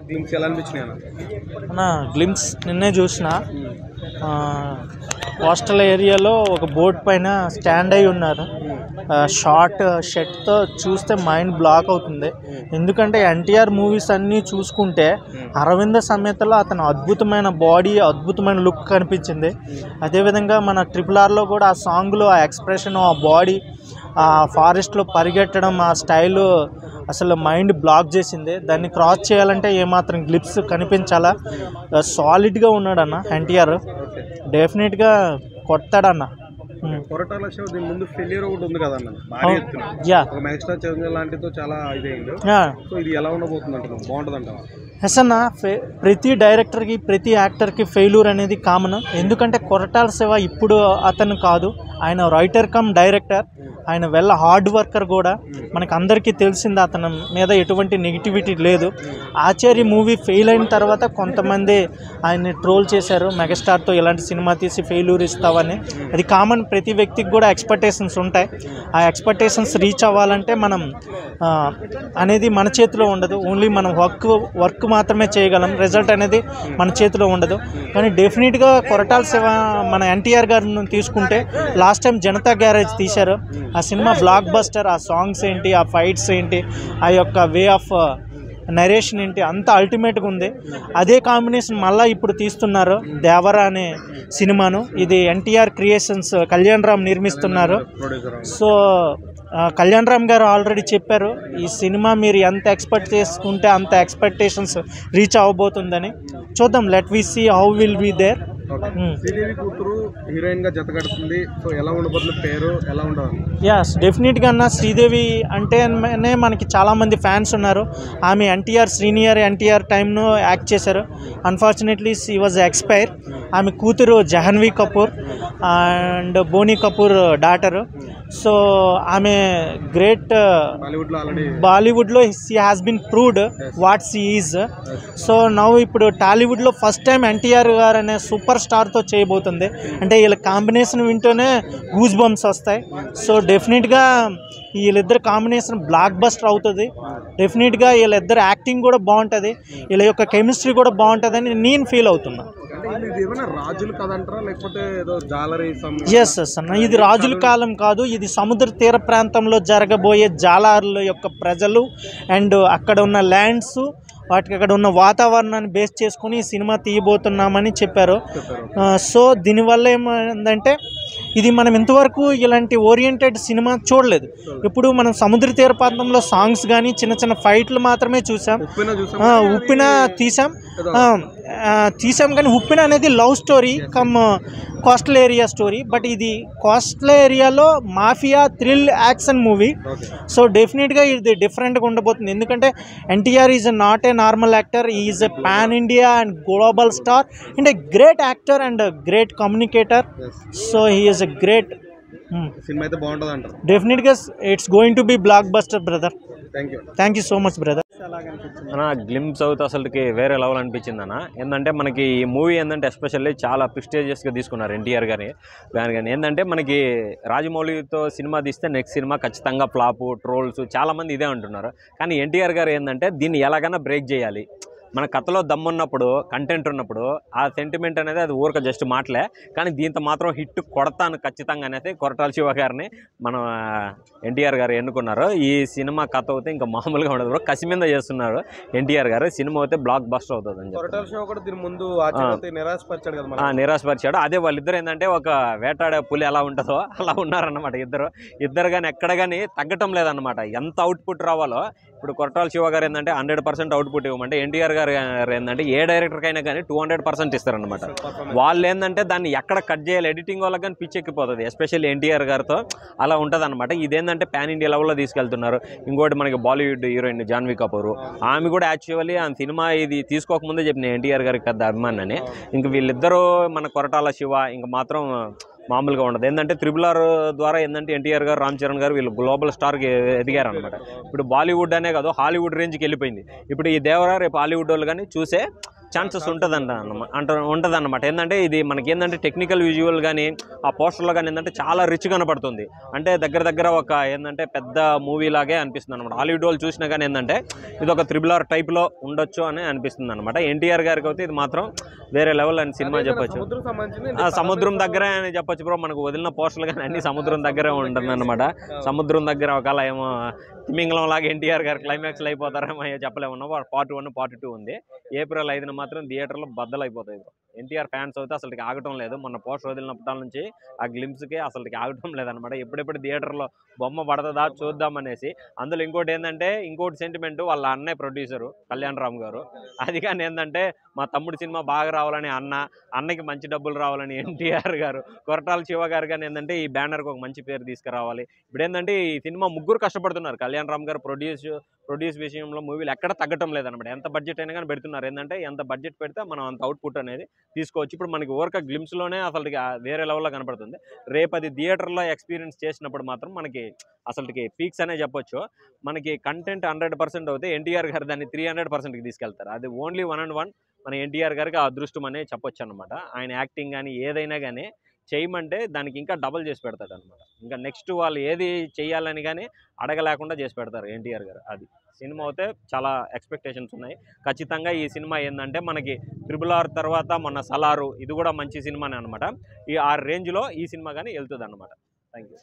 Glimpse ఎలా అనిపించినాయి అన్న? Glimpse నిన్నే చూసిన. కోస్టల్ ఏరియాలో ఒక బోట్ పైన స్టాండ్ అయి ఉన్నారు. షార్ట్ షర్ట్తో చూస్తే మైండ్ బ్లాక్ అవుతుంది. ఎందుకంటే ఎన్టీఆర్ మూవీస్ అన్నీ చూసుకుంటే అరవింద సమేతలో అతను అద్భుతమైన బాడీ, అద్భుతమైన లుక్ కనిపించింది. అదేవిధంగా మన RRRలో కూడా ఆ సాంగ్లో ఆ ఎక్స్ప్రెషన్, ఆ బాడీ, ఆ ఫారెస్ట్లో పరిగెట్టడం, ఆ స్టైలు అసలు మైండ్ బ్లాక్ చేసింది. దాన్ని క్రాస్ చేయాలంటే ఏమాత్రం గ్లిప్స్ కనిపించాలా. సాలిడ్గా ఉన్నాడన్న ఎన్టీఆర్. డెఫినెట్గా కొడతాడన్న. కొరటాల షో దీని ముందు ఫెయిల్యూర్ ఒకటి ఉంది కదన్న, భారీ ఎత్తున ఒక మెగాస్టార్ చిరంజీవి లాంటితో చాలా ఇదైంది. సో ఇది ఎలా ఉండబోతుంది అంటారు? బాగుంటుంది అంటావా? ఎస్ అన్న, ప్రతి డైరెక్టర్కి, ప్రతి యాక్టర్కి ఫెయిల్యూర్ అనేది కామన్. ఎందుకంటే కొరటాల శివ ఇప్పుడు అతను కాదు, ఆయన రైటర్ కమ్ డైరెక్టర్. ఆయన వెల్ హార్డ్ వర్కర్ కూడా. మనకు అందరికీ తెలిసింది, అతని మీద ఎటువంటి నెగిటివిటీ లేదు. ఆచార్య మూవీ ఫెయిల్ అయిన తర్వాత కొంతమంది ఆయన్ని ట్రోల్ చేశారు, మెగాస్టార్తో ఇలాంటి సినిమా తీసి ఫెయిల్యూర్ ఇస్తావని. అది కామన్, ప్రతి వ్యక్తికి కూడా ఎక్స్పెక్టేషన్స్ ఉంటాయి. ఆ ఎక్స్పెక్టేషన్స్ రీచ్ అవ్వాలంటే మనం అనేది మన చేతిలో ఉండదు. ఓన్లీ మనం వర్క్ మాత్రమే చేయగలం. రిజల్ట్ అనేది మన చేతిలో ఉండదు. కానీ డెఫినెట్గా కొరటాల శివ మన ఎన్టీఆర్ గారిని తీసుకుంటే లాస్ట్ టైం జనతా గ్యారేజ్ తీశారు. ఆ సినిమా బ్లాక్ బస్టర్. ఆ సాంగ్స్ ఏంటి, ఆ ఫైట్స్ ఏంటి, ఆ యొక్క వే ఆఫ్ నరేషన్ ఏంటి, అంత అల్టిమేట్గా ఉంది. అదే కాంబినేషన్ మళ్ళీ ఇప్పుడు తీస్తున్నారు దేవరా అనే సినిమాను. ఇది ఎన్టీఆర్ క్రియేషన్స్, కళ్యాణ్ రామ్ నిర్మిస్తున్నారు. సో కళ్యాణ్ రామ్ గారు ఆల్రెడీ చెప్పారు, ఈ సినిమా మీరు ఎంత ఎక్స్పెక్ట్ చేసుకుంటే అంత ఎక్స్పెక్టేషన్స్ రీచ్ అవ్వబోతుందని. చూద్దాం, let we see how will be there. Sridevi కూతురు హీరోయిన్ గా జత కడుతుంది. సో ఎలా ఉండబోతుంది, పేరు ఎలా ఉండదు? యాస్, డెఫినెట్గా అన్న. శ్రీదేవి అంటేనే మనకి చాలామంది ఫ్యాన్స్ ఉన్నారు. ఆమె సీనియర్ ఎన్టీఆర్ టైంను యాక్ట్ చేశారు. Unfortunately she was expire. ఆమె కూతురు Janhvi Kapoor and Boney Kapoor daughter. So ఆమె గ్రేట్ బాలీవుడ్లో she has been proved what she is. So now ఇప్పుడు టాలీవుడ్లో ఫస్ట్ టైం ఎన్టీఆర్ గారు అనే సూపర్ స్టార్తో చేయబోతుంది. అంటే వీళ్ళ కాంబినేషన్ వింటూనే గూస్ బంప్స్ వస్తాయి. సో డెఫినెట్గా వీళ్ళిద్దరు కాంబినేషన్ బ్లాక్ బస్టర్ అవుతుంది. డెఫినెట్గా వీళ్ళిద్దరు యాక్టింగ్ కూడా బాగుంటుంది, వీళ్ళ యొక్క కెమిస్ట్రీ కూడా బాగుంటుందని నేను ఫీల్ అవుతున్నా. ఎస్ ఎస్ అన్న, ఇది రాజుల కాలం కాదు, ఇది సముద్ర తీర ప్రాంతంలో జరగబోయే జాలర్ల యొక్క ప్రజలు అండ్ అక్కడ ఉన్న ల్యాండ్స్, వాటికి అక్కడ ఉన్న వాతావరణాన్ని బేస్ చేసుకుని ఈ సినిమా తీయబోతున్నామని చెప్పారు. సో దీనివల్ల ఏమైందంటే ఇది మనం ఇంతవరకు ఇలాంటి ఓరియంటెడ్ సినిమా చూడలేదు. ఇప్పుడు మనం సముద్ర తీర ప్రాంతంలో సాంగ్స్ కానీ చిన్న చిన్న ఫైట్లు మాత్రమే చూసాం. ఉప్పిన తీసాం కానీ ఉప్పిన అనేది love story cum coastal area story. But ఇది కోస్టల్ ఏరియాలో mafia thrill action movie. So డెఫినెట్గా ఇది డిఫరెంట్గా ఉండబోతుంది. ఎందుకంటే NTR is not a normal actor, is a pan India and global star and a great actor and great communicator. So he is a great. Cinema అయితే బాగుంటుంది అంటారు. డెఫినెట్గా it's going to be blockbuster brother. Thank you so much brother. అన్న glimpse అవుతే అసలుకి వేరే level అనిపించింది అన్న. ఏంటంటే మనకి ఈ మూవీ ఏంటంటే ఎస్పెషల్లీ చాలా ప్రిస్టేజియస్గా తీసుకున్నారు ఎన్టీఆర్ గారిని. కానీ ఏంటంటే మనకి రాజమౌళితో సినిమా తీస్తే నెక్స్ట్ సినిమా ఖచ్చితంగా ఫ్లాపు, ట్రోల్స్ చాలామంది ఇదే అంటున్నారు. కానీ ఎన్టీఆర్ గారు ఏంటంటే దీన్ని ఎలాగైనా బ్రేక్ చేయాలి. మన కథలో దమ్మున్నప్పుడు, కంటెంట్ ఉన్నప్పుడు ఆ సెంటిమెంట్ అనేది అది ఊరిక జస్ట్ మాటలే. కానీ దీంతో మాత్రం హిట్ కొడతాను ఖచ్చితంగా అనేది కొరటాల శివ గారిని మన ఎన్టీఆర్ గారు ఎన్నుకున్నారు. ఈ సినిమా కథ అయితే ఇంకా మామూలుగా ఉండదు బ్రో, కసి మీద చేస్తున్నారు ఎన్టీఆర్ గారు. సినిమా అయితే బ్లాక్ బస్టర్ అవుతుంది అని నిరాశపరిచాడు. అదే వాళ్ళిద్దరు ఏంటంటే ఒక వేటాడే పులి ఎలా ఉంటుందో అలా ఉన్నారన్నమాట ఇద్దరు కానీ ఎక్కడ కానీ తగ్గటం లేదన్నమాట. ఎంత అవుట్పుట్ రావాలో ఇప్పుడు కొరటాల శివ గారు ఏంటంటే 100% అవుట్పుట్ ఇవ్వమంటే ఎన్టీఆర్ గారు ఏంటంటే ఏ డైరెక్టర్కైనా కానీ 200% ఇస్తారనమాట. వాళ్ళు ఏంటంటే దాన్ని ఎక్కడ కట్ చేయాలి, ఎడిటింగ్ వాళ్ళకి కానీ పిచ్చెక్కిపోతుంది. ఎస్పెషల్లీ ఎన్టీఆర్ గారితో అలా ఉంటుంది అనమాట. ఇదేంటంటే పాన్ ఇండియా లెవెల్లో తీసుకెళ్తున్నారు. ఇంకోటి మనకి బాలీవుడ్ హీరోయిన్ జాహ్నవి కపూర్, ఆమె కూడా యాక్చువల్లీ ఆ సినిమా ఇది తీసుకోకముందే చెప్పిన ఎన్టీఆర్ గారికి పెద్ద అభిమానని. ఇంక వీళ్ళిద్దరూ మన కొరటాల శివ ఇంక మాత్రం మామూలుగా ఉండదు. ఏంటంటే RRR ద్వారా ఏంటంటే ఎన్టీఆర్ గారు, రామ్ చరణ్ గారు వీళ్ళు గ్లోబల్ స్టార్కి ఎదిగారు అనమాట. ఇప్పుడు బాలీవుడ్ అనే కాదు హాలీవుడ్ రేంజ్కి వెళ్ళిపోయింది. ఇప్పుడు ఈ దేవరా రేపు హాలీవుడ్ వాళ్ళు కానీ చూసే ఛాన్సెస్ ఉంటుందన్నమాట. ఏంటంటే ఇది మనకి ఏంటంటే టెక్నికల్ విజువల్ కానీ ఆ పోస్టర్లో కానీ ఏంటంటే చాలా రిచ్ కనపడుతుంది. అంటే దగ్గర ఒక ఏంటంటే పెద్ద మూవీ లాగే అనిపిస్తుంది అనమాట. హాలీవుడ్ వాళ్ళు చూసినా కానీ ఏంటంటే ఇది ఒక RRR టైప్లో ఉండొచ్చు అని అనిపిస్తుంది అనమాట. ఎన్టీఆర్ గారికి అయితే ఇది మాత్రం వేరే లెవెల్ అని సినిమా చెప్పొచ్చు. సముద్రం దగ్గరే అని చెప్పొచ్చు బ్రో. మనకు వదిలిన పోస్టర్లు కానీ అన్ని సముద్రం దగ్గరే ఉంటుంది అనమాట. సముద్రం దగ్గర ఒకవేళ ఏమో తిమింగలం లాగా ఎన్టీఆర్ గారు క్లైమాక్స్లో అయిపోతారేమో చెప్పలేమన్నా. Part 1 Part 2 ఉంది. April 5న మాత్రం థియేటర్లో బద్దలైపోతాయి. ఎన్టీఆర్ ఫ్యాన్స్ అయితే అసలుకి ఆగటం లేదు. మొన్న పోస్టర్ వదిలినప్పటి నుంచి ఆ గ్లిమ్స్కి అసలుకి ఆగటం లేదనమాట. ఎప్పుడెప్పుడు థియేటర్లో బొమ్మ పడుతుందా చూద్దామనేసి. అందులో ఇంకోటి సెంటిమెంట్, వాళ్ళ అన్నయ్య ప్రొడ్యూసరు కళ్యాణ్ రామ్ గారు. అది కానీ ఏంటంటే మా తమ్ముడు సినిమా బాగా రావాలని అన్నకి మంచి డబ్బులు రావాలని ఎన్టీఆర్ గారు, కొరటాల శివ గారు కానీ ఏంటంటే ఈ బ్యానర్కి ఒక మంచి పేరు తీసుకురావాలి. ఇప్పుడు ఏంటంటే ఈ సినిమా ముగ్గురు కష్టపడుతున్నారు. కళ్యాణ్ రామ్ గారు ప్రొడ్యూస్ విషయంలో మూవీలు ఎక్కడ తగ్గటం లేదనమాట. ఎంత బడ్జెట్ అయినా కానీ పెడుతున్నారు. ఏంటంటే ఎంత బడ్జెట్ పెడితే మనం అంత అవుట్పుట్ అనేది తీసుకోవచ్చు. ఇప్పుడు మనకి ఓరక గ్లిమ్స్లోనే అసలుకి వేరే లెవెల్లో కనపడుతుంది. రేపు అది థియేటర్లో ఎక్స్పీరియన్స్ చేసినప్పుడు మాత్రం మనకి అసలుకి పీక్స్ అనే చెప్పొచ్చు. మనకి కంటెంట్ 100% అవుతే ఎన్టీఆర్ గారు దాన్ని 300%కి తీసుకెళ్తారు. అది ఓన్లీ 1 and 1 మన ఎన్టీఆర్ గారికి ఆ అదృష్టం అనే చెప్పొచ్చు అనమాట. ఆయన యాక్టింగ్ కానీ ఏదైనా కానీ చేయమంటే దానికి ఇంకా డబల్ చేసి పెడతాడు అనమాట. ఇంకా నెక్స్ట్ వాళ్ళు ఏది చేయాలని కానీ అడగలేకుండా చేసి పెడతారు ఎన్టీఆర్ గారు. అది సినిమా అయితే చాలా ఎక్స్పెక్టేషన్స్ ఉన్నాయి. ఖచ్చితంగా ఈ సినిమా ఏంటంటే మనకి RRR తర్వాత మొన్న సలారు ఇది కూడా మంచి సినిమానే అనమాట. ఆ రేంజ్లో ఈ సినిమా కానీ వెళ్తుంది అనమాట. Thank you.